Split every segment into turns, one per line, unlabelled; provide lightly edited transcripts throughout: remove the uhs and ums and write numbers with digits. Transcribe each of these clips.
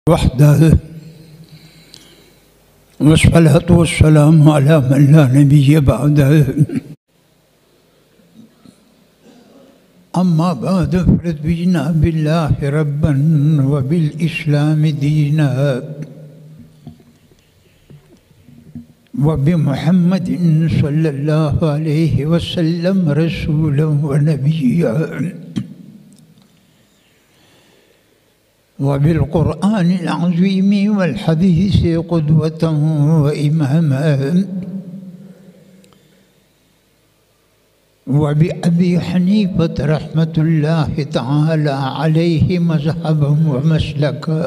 वहदह वस्सलातु वस्सलामु अला मन ला नबिय्य बअदह अम्मा बाद फरदीना बिल्लाहि रब्बन व बिल इस्लामि दीना व बि मुहम्मदिन सल्लल्लाहु अलैहि वसल्लम रसूलन व नबिय्या वबिल क़ुरआनिल अज़ीम वल हदीस क़ुदवतन व इमामा वबि अबी हनीफ़त रहमतुल्लाहि तआला अलैहि मज़हबन व मसलका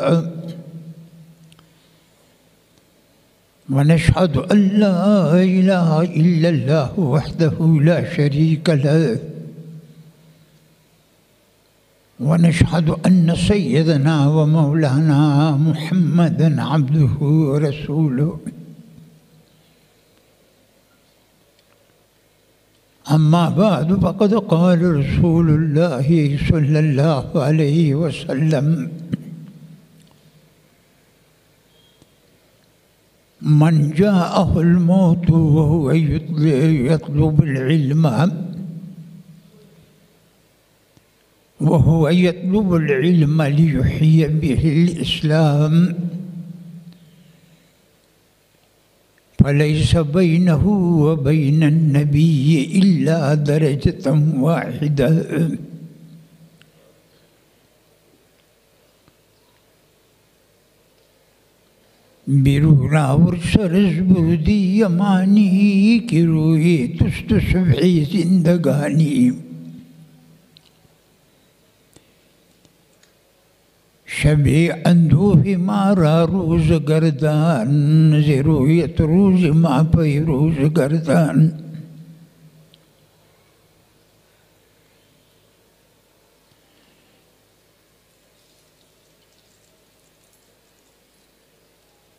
व नशहदु अल्ला इलाहा इल्लल्लाहु वहदहु ला शरीका लहु व नशहदु अन्न सय्यदना व मौलाना मुहम्मदन अब्दुहु व रसूलुहु अम्मा बाद फ़क़द क़ाल रसूलुल्लाहि सल्लल्लाहु अलैहि वसल्लम मन जाअहुल मौतु व हुव यत्लुबुल इल्म वहुव यत्लुबुल इल्म लियुह्यिय बिहिल इस्लाम फलैस बैनहु व बैनन नबिय्यि इल्ला दरजतन वाहिदा बिरूना वरसरस बुदी यमानी की रोए तुस्त सुबह जिंदगानी शबे अंधोह मारा रोज गर्दान ज़रूयत रोज माँ पे रोज गर्दान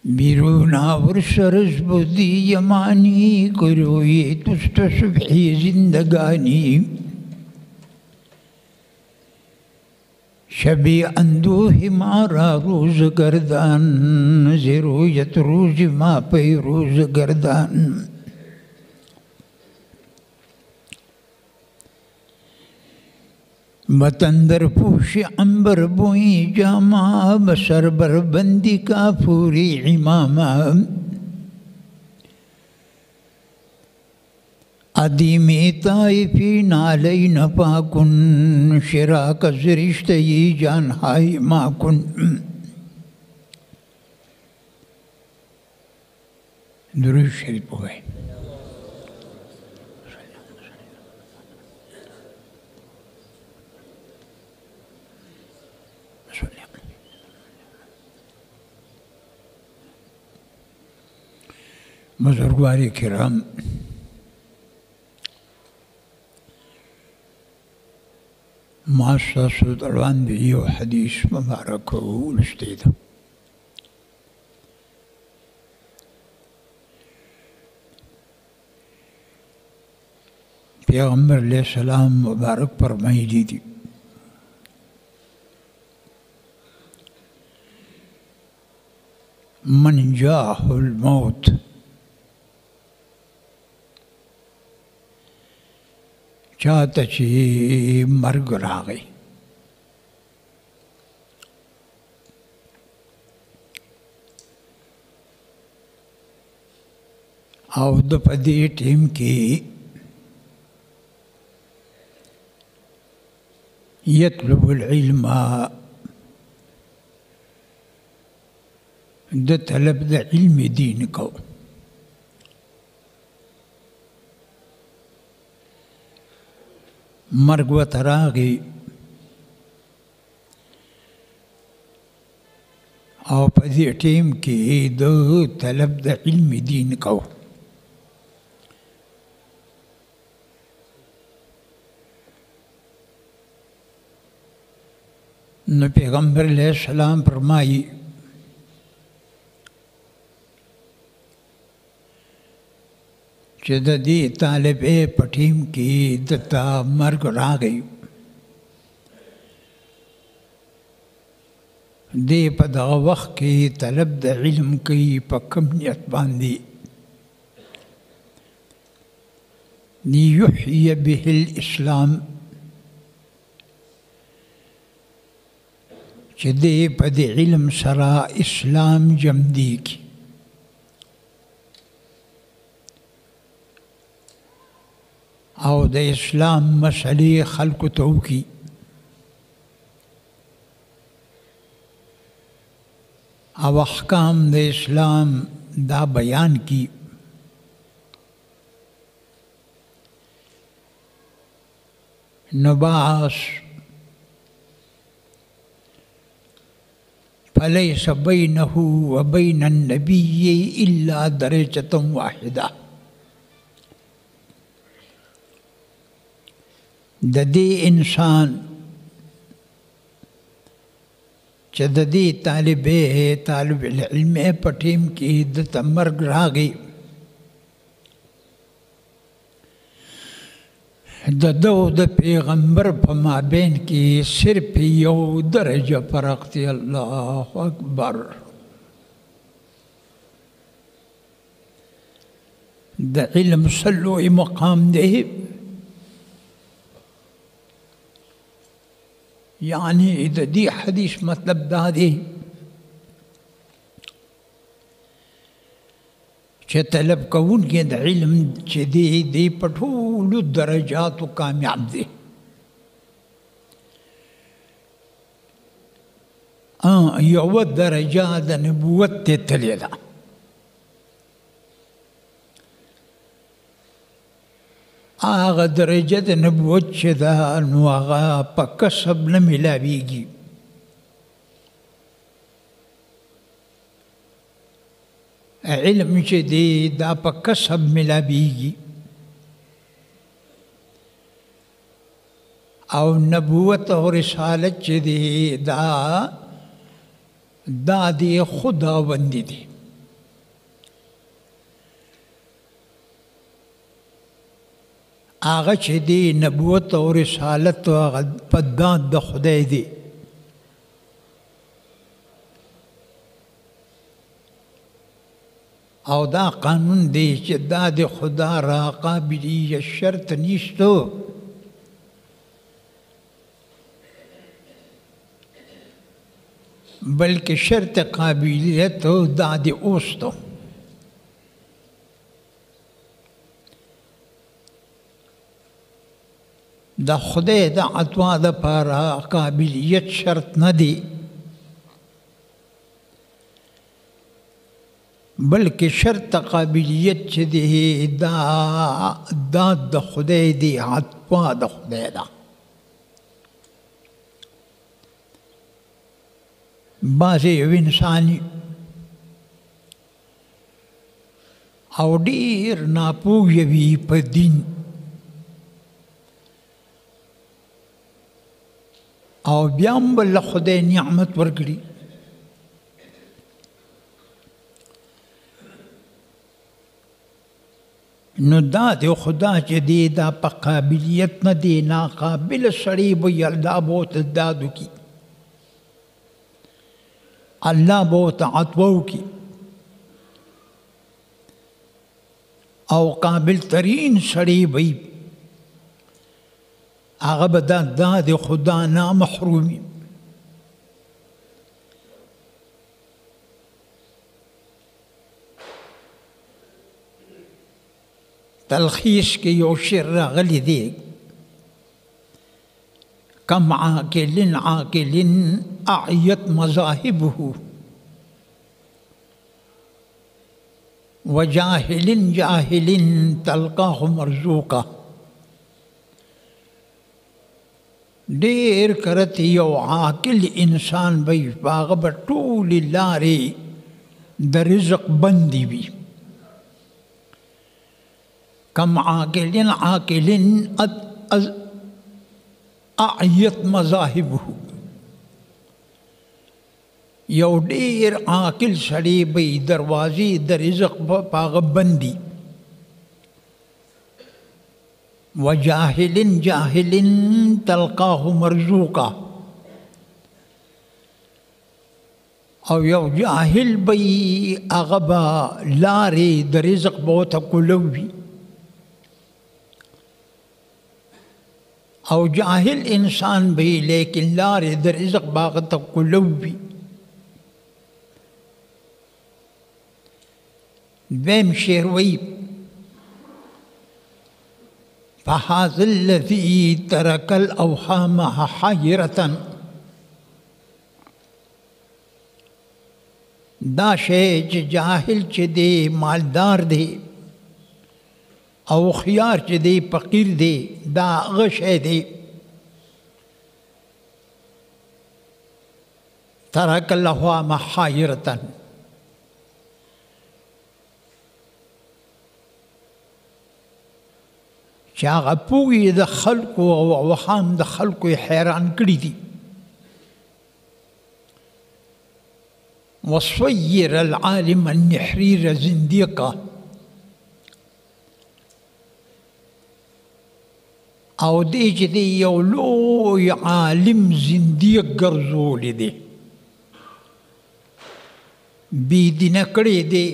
बिरूना वरसरस बुदी यमानी को रोए तुस्त सुबह जिंदगानी शबे अंदोह मारा रोज गर्दान ज़रूयत रोज माँ पे रोज गर्दान बतंदर पूश अंबर बोई जामा बसर बरबंदी का पूरी इमामा अदीमे ताइफी नालई नपाकुन शिराक ज़रिश्तई जान हाय माकुन दुरूद शरीफ हो गए। बुज़ुर्गान किराम मास्टरवान भी यो हदीस मुबारक उलस्तीद पैगम्बर अलैहिस्सलाम मुबारक फरमाई दी थी मन जाहुल मौत चाहता ची मर्ग आ गई औद पदी टीम की यतलुबुल इल्म द तलब द इल्म दीन को मर्ग व तरागी और पदी टीम की दो तलब द इल्म दीन को न पैगम्बर अलैहिस्सलाम फरमाई जदी तालिब पटीम की दत्ता मर्ग आ गई دی په دغه وخت کې طلب د علم کوي په کوم نیت باندې لیحیی به الاسلام چې دی په دې علم سره اسلام جمدی کی او د اسلام مسلې خلکو ته وکړي او احکام د اسلام دا بیان کی نو باس فلیس بینه و بین النبی الا درجة واحدة د دې انسان چې د دې طالب العلم په ټیم کې د مرګ راغی د پیغمبر په مابین کې صرف یو درجه فرق دی الله اکبر د علم سلوی مقام دی یعنی د دې حدیث مطلب دا دی چې طلب کوونکی د علم چې دی په ټولو درجاتو کامیاب دی یوه درجه د نبوت ته تللی ده هغه درجه د نبوت چې ده نو هغه په کسب نه میلاویږي علم چې دی دا په کسب میلاویږي او نبوت او رسالت چې دی دا دی خداوندی دی هغه چې دی نبوت او رسالت په داد د خدای دی او دا قانون دی چې دا د خدا را قابلی شرط نیستو بلکې شرط قابلیت دا د اوستو د خدای د عطوا دپاره قابلیت شرط نه دی بلکې شرط قابلیت چې دی دا د خدای دی عطوا د خدای ده بعضې یو انساني او ډېر ناپوهه وي په دین او بیا هم به له خدای نعمت ورکړي نو دا د خدا چې دی دا په قابلیت نه دی ناقابل سړی به یلدا به ورته داد وکړي الله به ورته عطوه وکړي او قابل ترین سړی به وي هغه به دا د خدا نه محرومي تلخیص کې یو شعر راغلی دی کم عاقل اعیت مذاهبه وجاهل تلقاه مرزوقا ډېر کرت یو عاقل انسان به په هغه به ټولې لارې د رزق بندې وي کم عاقل اعیت مذاهبه یو ډېر عاقل سړی به دروازې د رزق په هغه بندي وجاهل تلقاه مرزوقا او یو جاهل بی هغه به لارې د رزق به ورته کولوي او جاهل انسان بی لیکن لارې د رزق به هغه ته کولوي دویم شعر وی فهذا الذي ترك الأوهام حيرة دا شی چې جاهل چې دی مالدار دی او خيار چې دی فقیر دی دا هغه شی دی ترك الأوهام حيرة چې هغه پوهې د خلکو او اوهام د خلکو یې حیران کړي دي وصير العالم النحرير زنديقا او دی چې دی یو لوی عالم زنديق ګرځولی دی بېدینه کړی دی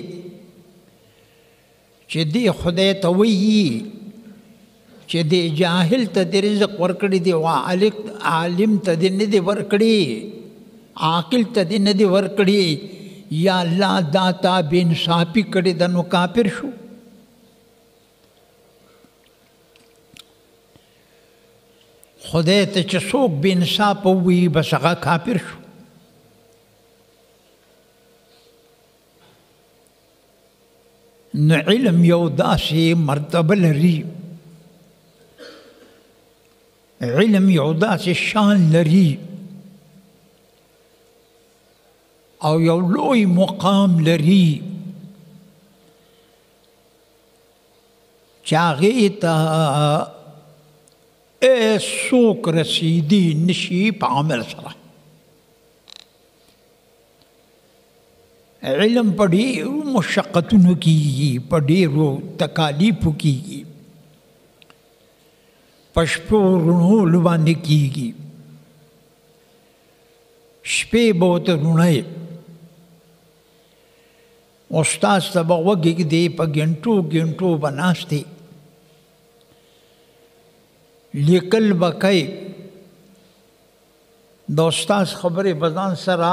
چې دی خدای ته وایي چې دی جاهل ته د رزق ورکړی دی او عالم ته دی نه دی ورکړی عاقل ته دی نه دی ورکړی یا الله دا تا بې انصافي کړې ده نو کافر شو خدای ته چې څوک بې انصافه ووایي بس هغه کافر شو نو علم یو داسې مرتبه لري علم یو داسې شان لري او یو لوی مقام لري چې هغې ته څوک رسیدي نشي په عمل سره علم په ډېرو مشقتونو کېږي په ډېرو تکالیفو کېږي په شپو رڼولو باندې کېږي شپې به ورته رڼی استاد ته به غوږ ږدي په ګنټو ګنټو به ناست دی لیکل به کوي د استاد خبرې به ځان سره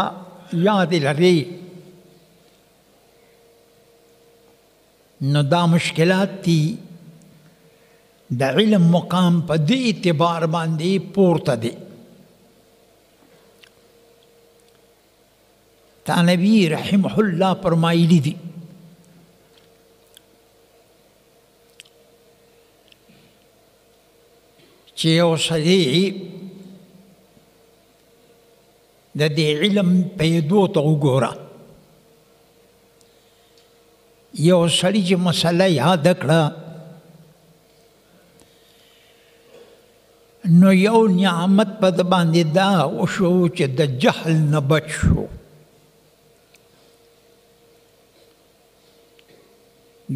یاد لري نو دا مشکلات دي د علم مقام په دې اعتبار باندې پورته دی تانبی رحمه الله فرمایلی دي چې یو سړی د دې علم پیدو ته وګوره یو سړی چې مسله یاد کړه نو یو نعمت په د باندې دا وشو چې د جهل نه بچ شو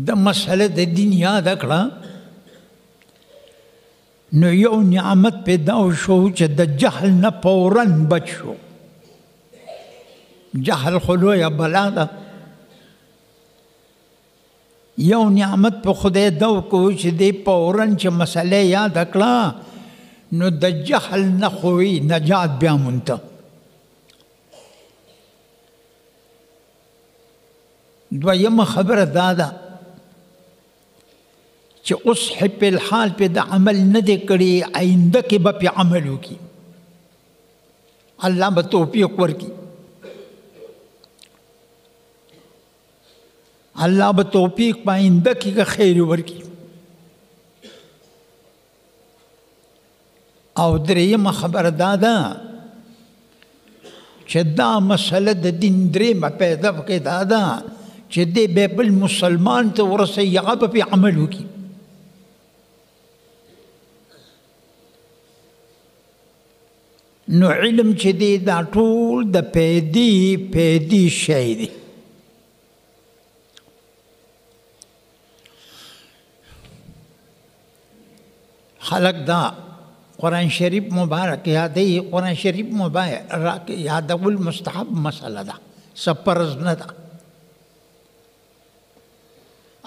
د مسله د دین یاد کړه نو یو نعمت پیدا وشو چې د جهل نه فوراً بچ شو جهل خو لویه بلا ده یو نعمت په خدای دا وکړو چې دی فوراً چې مسله یاد کړه نو د جهل نه خوی نجات بیا مونته دویمه خبره دا ده چې اوس په الحال په د عمل نه دی کړی آینده کې به په عمل وکړي الله به توفیق ورکړي الله به توفیق په آینده کې خیر ورکړي او درېیمه خبره دا ده چې دا مسله د دین درېیمه پیدا پکې دا ده چې دی به بل مسلمان ته ورسوي هغه به پې عمل وکړي نو علم چې دی دا ټول د پیدي شی دی خلق دا قرآن شریف مبارک یادی قرآن شریف مبارک یادول مستحب مسئله ده سپرز نه ده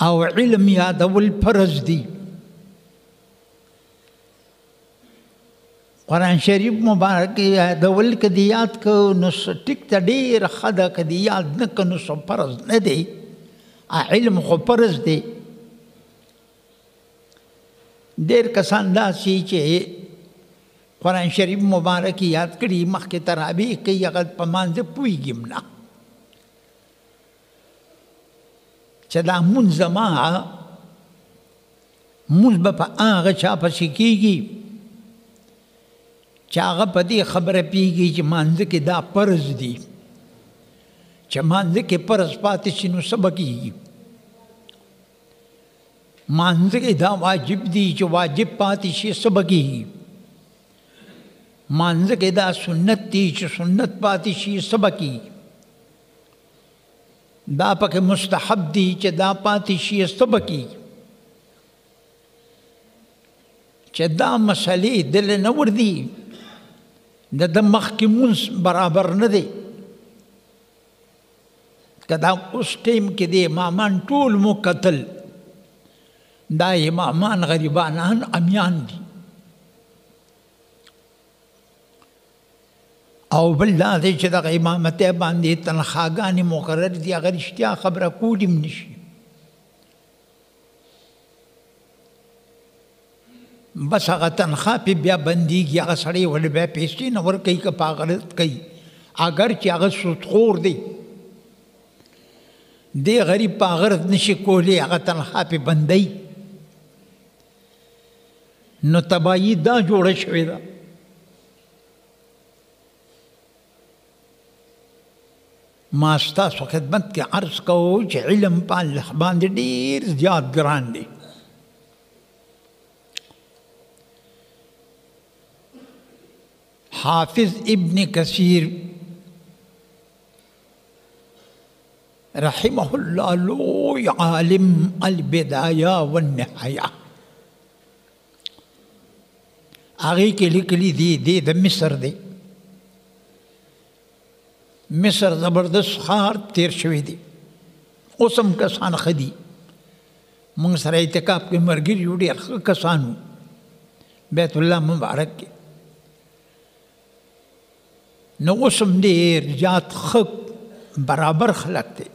او علم یادول فرض دی. قرآن شریف مبارک یادول که دی یاد که نو ټیک ته ډېره ښه ده، که دی یاد نه که نو فرض نه دی، علم خو فرض دی. ډېر کسان داسې چې قرآن شریف مبارک یاد کړي مخکې تراویح کوي هغه په مانځه پوهېږي هم نه چې دا مونځ زما مونځ به په هغه چا پسې کېږي چې هغه په دې خبره پوهېږي چې مانځه کې دا فرض دي، چې مانځه کې فرض پاتې شي نو څه به کېږي؟ مانځه کې دا واجب دي چې واجب پاتې شي څه به کېږي؟ مانځه کې دا سنت دي چې سنت پاتې شي څه به کېږي؟ دا پکې مستحب دي چې دا پاتې شي څه به کېږي؟ چې دا مسلې دل نه وردي د مخکې مونځ برابر نه دی. که دا اوس ټیم کې د امامان ټول مو قتل، دا امامان غریبانان امیان دي. او بل دا دی چې دغه امامتۍ باندې تنخواګانې مقرر دي، هغه رښتیا خبره کولی هم نشي. بس هغه تنخوا پې بیا بندېږي، هغه سړی ولې بیا پیسې نه ورکوي که په غلط کوي، اگر چې هغه سودخور دی، دی غریب په غرض نشي کولی، هغه تنخوا پې بندوي. نو تباهي دا جوړه شوې ده. ما ستاسو خدمت کې عرض کوو چې علم په الله باندې ډېر زیات ګران دی. حافظ ابن کثیر رحمه الله لوی عالم البدایه والنهایه هغې کې لیکلي دي د مصر دی. مصر زبردست ښار تیر شوی دی، اوس هم کسان ښه دي، موږ سره اعتکاف کې ملګري یو ډېر ښه کسان وو بیت الله مبارک کې. نو اوس هم ډېر زیات ښه برابر خلک دی.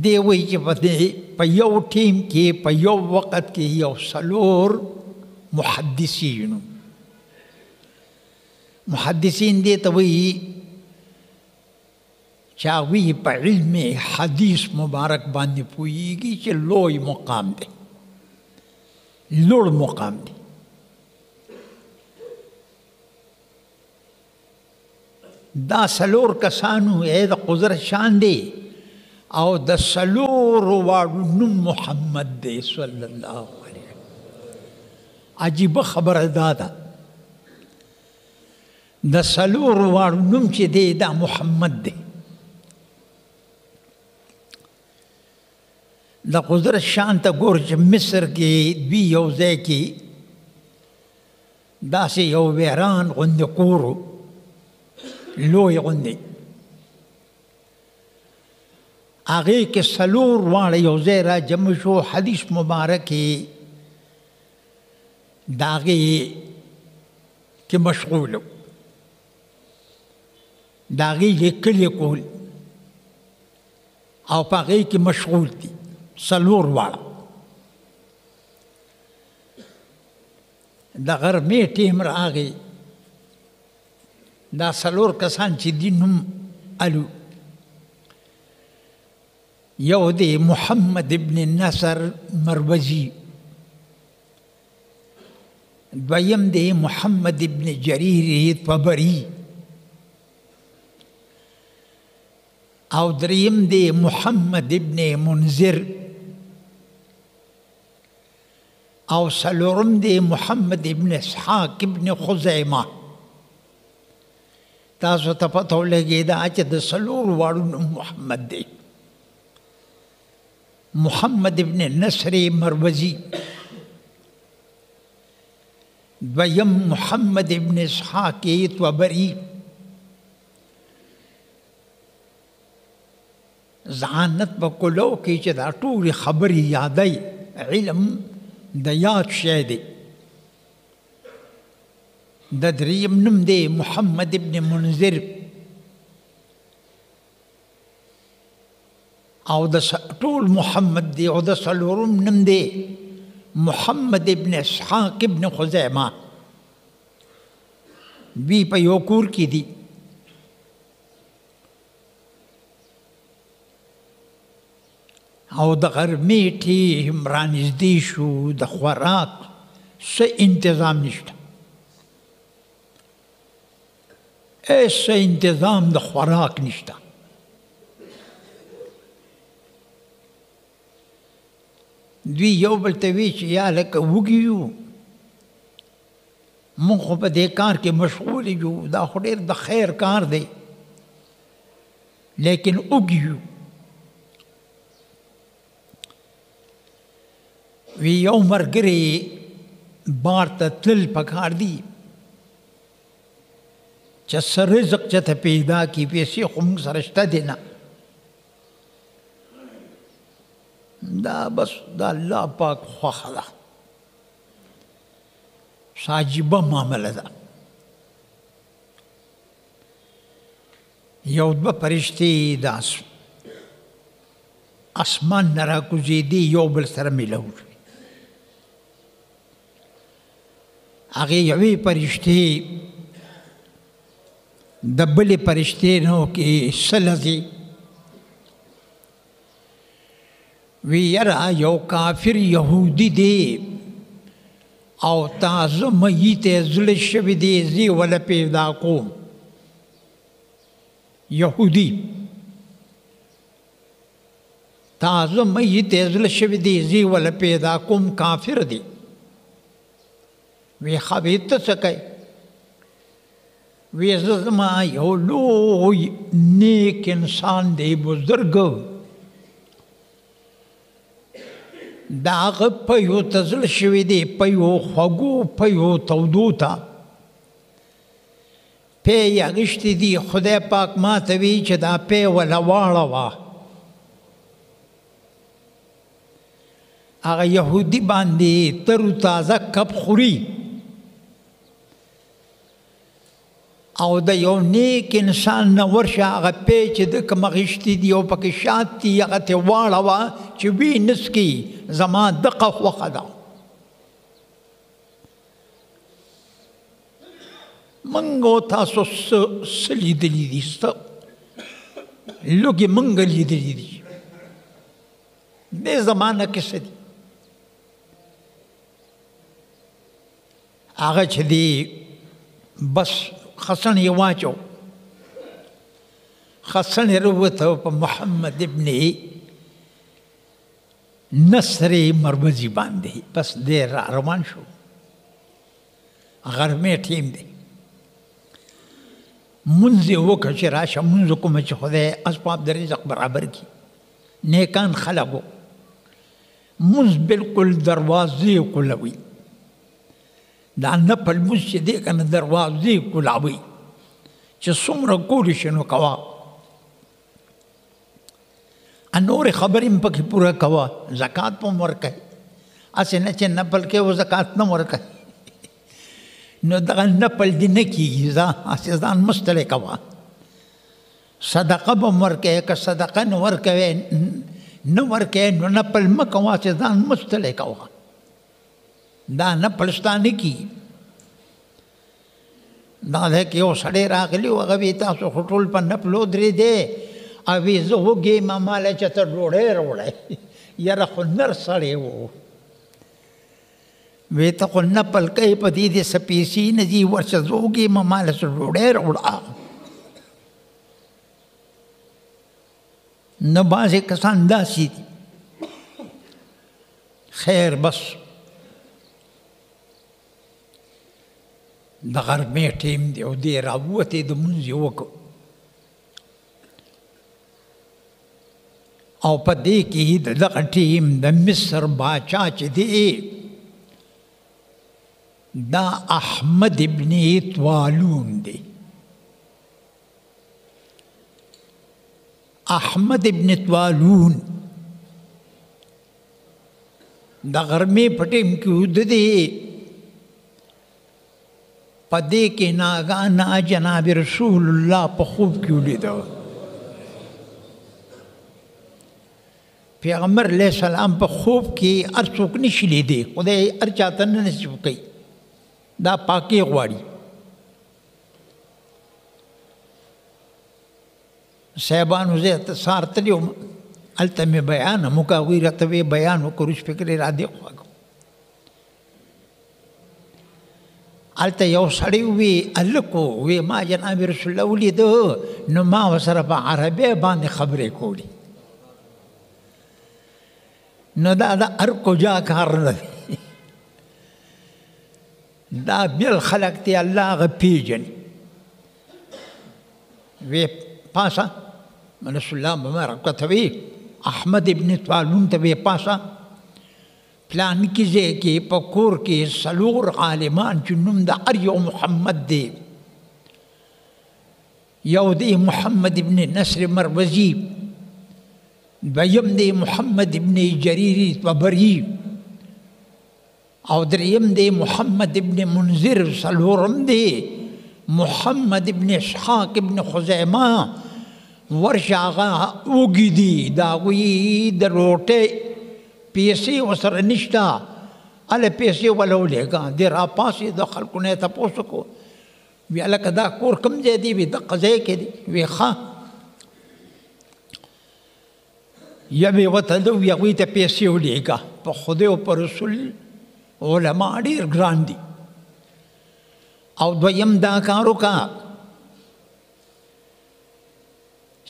دی وایي چې په یو ټیم کې په یو وخت کې یو څلور محدثینو، محدثین دې ته وایي چې هغوی په علم حدیث مبارک باندې پوهېږي چې لوی مقام دی، لوړ مقام دی. دا څلور کسانو د قدرت شان دی او د څلورو واړو نوم محمد دی صلی الله علیه وسلم. عجیبه خبره دا ده، د څلورو واړو نوم چې دی دا محمد دی. د قدرت شان ته ګور چې مصر کې دوی یو ځای کې داسې یو ویران غوندې کور و، لوی غوندې، هغې کې څلور واړه یو ځای را جمع شو. حدیث مبارک کې د هغې کې مشغول و، د هغې لیکل یې کول او په هغې کې مشغول دي څلور واړه. د غرمې ټیم راغی، دا څلور کسان چې دي نوم الو، یو دی محمد ابن نصر مروزی، دویم دی محمد ابن جریر طبری، او دریم دی محمد ابن منذر، او څلورم دی محمد ابن اسحاق ابن خزیمه. تاسو ته پته ولګېده چې د څلورو واړو نوم محمد دی. محمد ابن نصر مروزی، دویم محمد ابن اسحاق طبری، ذهانت په کولو کې چې دا ټولې خبرې یادی علم د یاد شی دی. د دریم نوم دی محمد ابن منذر او د ټول محمد دی او د څلورم نوم دی محمد ابن اسحاق ابن خزیمه. دوی په یو کور کې دي. او د غرمې ټیم رانږدې شو، د خوراک څه انتظام نشته، څه انتظام د خوراک نشته. دوی یو بل ته وی چې یا لکه وږي یو، موږ خو په دې کار کې مشغول یو، دا خو ډېر د خیر کار دی، لیکن وږي یو. وی یو ملګری بار ته تلل پکار دي چې څه رزق چېته پیدا کړي، پیسې خو موږ سره شته دي نه، دا بس د الله پاک خوښه ده، عجیبه معامله ده. یو دوه فرشتې د اسمان نه راکوزېدې، یو بل سره میلاو شوې. هغې یوې فرشتې د بلې فرشتې نو کې څه لځي؟ وی یاره یو کافر یهودي دی او تازه میت زړه شوی دی، زه وله پیدا کوم. یهودي تازه میت زړه شوی دی، زه وله پیدا کوم، کافر دی. وی خبیث ته څه کوي؟ وی زه زما یو لوی نیک انسان دی، بزرګ، د هغه پیو ته زړه شوی دی، پیو خوږو پیو تودو ته پی یې اخیستي دي. خدای پاک ما ته وی چې دا پی وله واړوه. هغه یهودي باندې ترو تازه کب خوري او د یو نیک انسان نه ورشه هغه پی چې د کوم اخیستي دي او پکې شات دي هغه ته واړوه چې وی نسکي، زما دغه خوښه ده. موږ او تاسو څه لیدلي دي؟ څه لږې موږ لیدلي دي. دې زمانه کې څه دي؟ هغه چې دی بس خسن یې واچو، خسن یې راووته په محمد ابن نصر مروزي باندې، بس دی را روان شو. غرمې ټیم دی، مونځ یې وکړه چې راشه مونځ وکړم چې خدای اسباب د رزق برابر کړي. نیکان خلک وو، مونځ بلکل دروازې کولوي، دا نفل مونځ چې دی که نه دروازې کولوي چې څومره کولی شي نو کوه، نورې خبرې هم پکې پوره کوه، زکات به هم ورکوي، هسې نه چې نفل کوي او زکات نه ورکوي. نو دغه نفل دې نه کېږي، هسې ځان مه ستړی کوه. صدقه به هم ورکوي، که صدقه نه ورکوي نو نفل مه کوه، هسې ځان مه ستړی کوه. دا نفل ستا نه کېږي. دا دی که یو سړی راغلی و، هغه وی تاسو خو ټول په نفل ودرېدی، او وی زه وږی یم، ماله چې ته ډوډۍ راوړی. یاره خو نر سړی و، وی ته خو نفل کوې، په دې دې څه پیسې نه ځي، ورشه زه وږی یم، ماله څه ډوډۍ راوړه. نو بعضې کسان داسې دي. خیر بس د غرمې ټیم دی او دی راووتې، د مونځ یې وکړو او په دې کې د دغه ټیم د مصر باچا چې دی دا احمد ابن طالون دی. احمد ابن طالون د غرمې په ټیم کې ودرېدې په دې کې ناګانا جناب رسول الله په خوب کې ولیده پیغمبر علیہ السلام په خوب کې هر څوک نشي لیدی خدای هر چاته نه نصیب کوي دا پاکي غواړي صاحبانو زه اتصار تللی وم هلته مې بیان هم وکړ هغوی راته ویې بیان وکړ اوس فکر یې را دې خوا کړ هلته یو سړی وی هلک وی ما جناب رسول الله ولیده نو ما ورسره په عربۍ باندې خبرې کولې نو دا د هر کجا کار نه دی دا بل خلق دی الله هغه پیژني وی پاسه رسول الله به ما راکته وی احمد ابن طالون ته وی پاسه پلان کې ځای کې په کور کې څلور عالمان چې نوم د هر یو محمد دی یو دی محمد ابن نصر مروزی دویم دی محمد ابن جریر طبری او دریم دی محمد ابن منذر څلورم دی محمد ابن اسحاق ابن خزیمه ورشه هغه اوږي دي د هغوی د روټۍ پیسې ورسره نشته هله پیسې وله ولېږه دی راپاسې د خلکو نه یې تپوس وکړو وی هلکه دا کور کوم ځای دی وی دغه ځای کې دی وی ښه یوې ورته ده وی هغوی ته پیسې ولېږه په خدای او په رسول علما ډېر ګران دي او دویم دا کار وکړه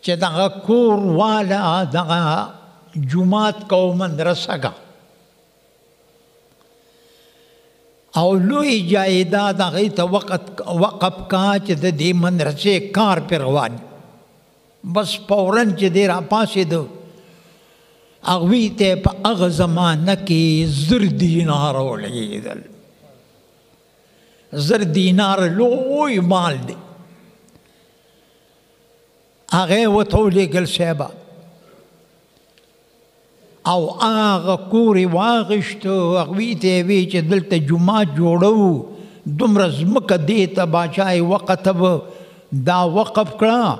چې دغه کور والا دغه جماعت کو مدرسه کا او لوی جایداد هغې ته وقف کا چې د دې مدرسې کار پرې روان بس فوراً چې دی راپاڅېده هغوی ته په هغه زمانه کې 1000 دینار ولګېدل 1000 دینار لوی مال دی هغې ورته ولېږل صاحبه او هغه کور یې واخیسته هغوی ته یې وی چې دلته جومات جوړو دومره ځمکه دې ته باچا یې وقته دا وقف کړه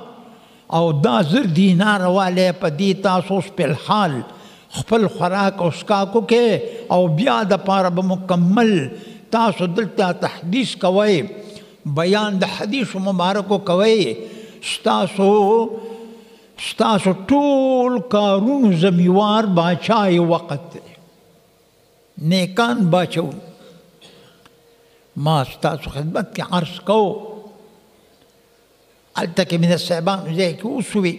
او دا 1000 دینار والی په دې تاسو اوس فلحال خپل خوراک او څښاک وکړئ او بیا دپاره به مکمل تاسو دلته تحدیث کوئ بیان د حدیثو مبارکو کوئ ستاسو ټول کارونو زمیوار باچا یې وقت دی نیکان باچو ما ستاسو خدمت کې عرض کو هلته کې مې د صاحبانو ځای کې اوس وي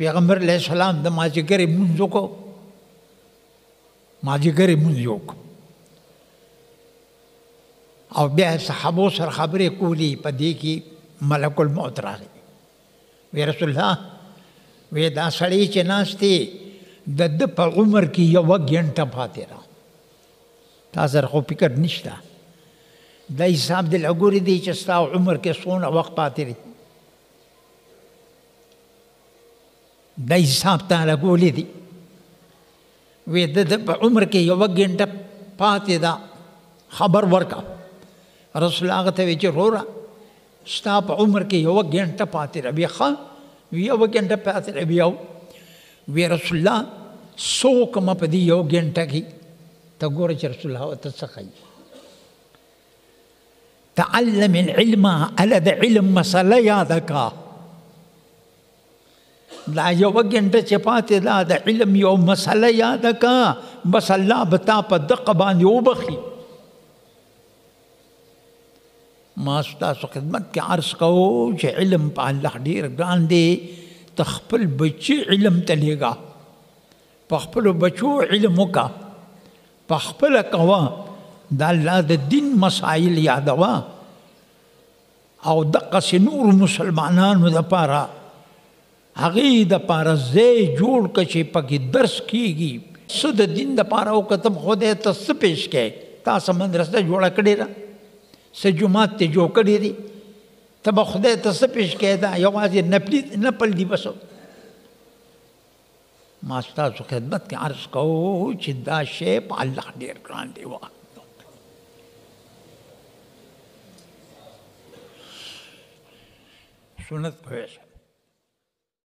پیغمبر علیه السلام د مازدیګرې لمونځ وکړو مازدیګرې لمونځ یې وکړو او بیا یې صحابو سره خبرې کولې په دې کې ملک الموت راغی وی رسول الله وی دا سړی چې ناست دی د ده په عمر کې 1 غنټه پاتې را تا سره خو فکر نشته دا حساب د لګورې دی چې ستا عمر کې څونه وخت پاتې دی دا حساب تا لګولی دی وی د ده په عمر کې 1 غنټه پاتې ده خبر ورکړه رسول الله هغه ته وی چې وروره ستا په عمر کې 1 غنټه پاتې ده بیا ښه 1 غنټه پاتې ده بیا وی رسول الله څه وکړمه په دې 1 غنټه کې ته ګوره چې رسول الله ورته څه ښایي تعلم العلم هله د علم مسله یاده کا دا 1 غنټه چې پاتې ده د علم یو مسله یاده کا بس الله به تا په دقه باندې وبخي ما ستاسو خدمت کې عرض کوو چې علم په الله ډېر ګران دی ته خپل بچي علم ته لېږه په خپلو بچو علم وکړه په خپله کوه د الله د دین مسایل یادوه او دقسې نورو مسلمانانو دپاره هغې دپاره ځای جوړ کړه چې پکې درس کېږي څه د دین دپاره وکړه ته خدای ته څه پیش کوې تا څه مدرسه جوړه کړې ده څه جومات ته جوړ کړی دی ته به خدای ته څه پیش کړې دا یوازې نپل دي بس ما ستاسو خدمت کې عرض کوو چې دا شی په الله ډېر ګران دی سنت کوي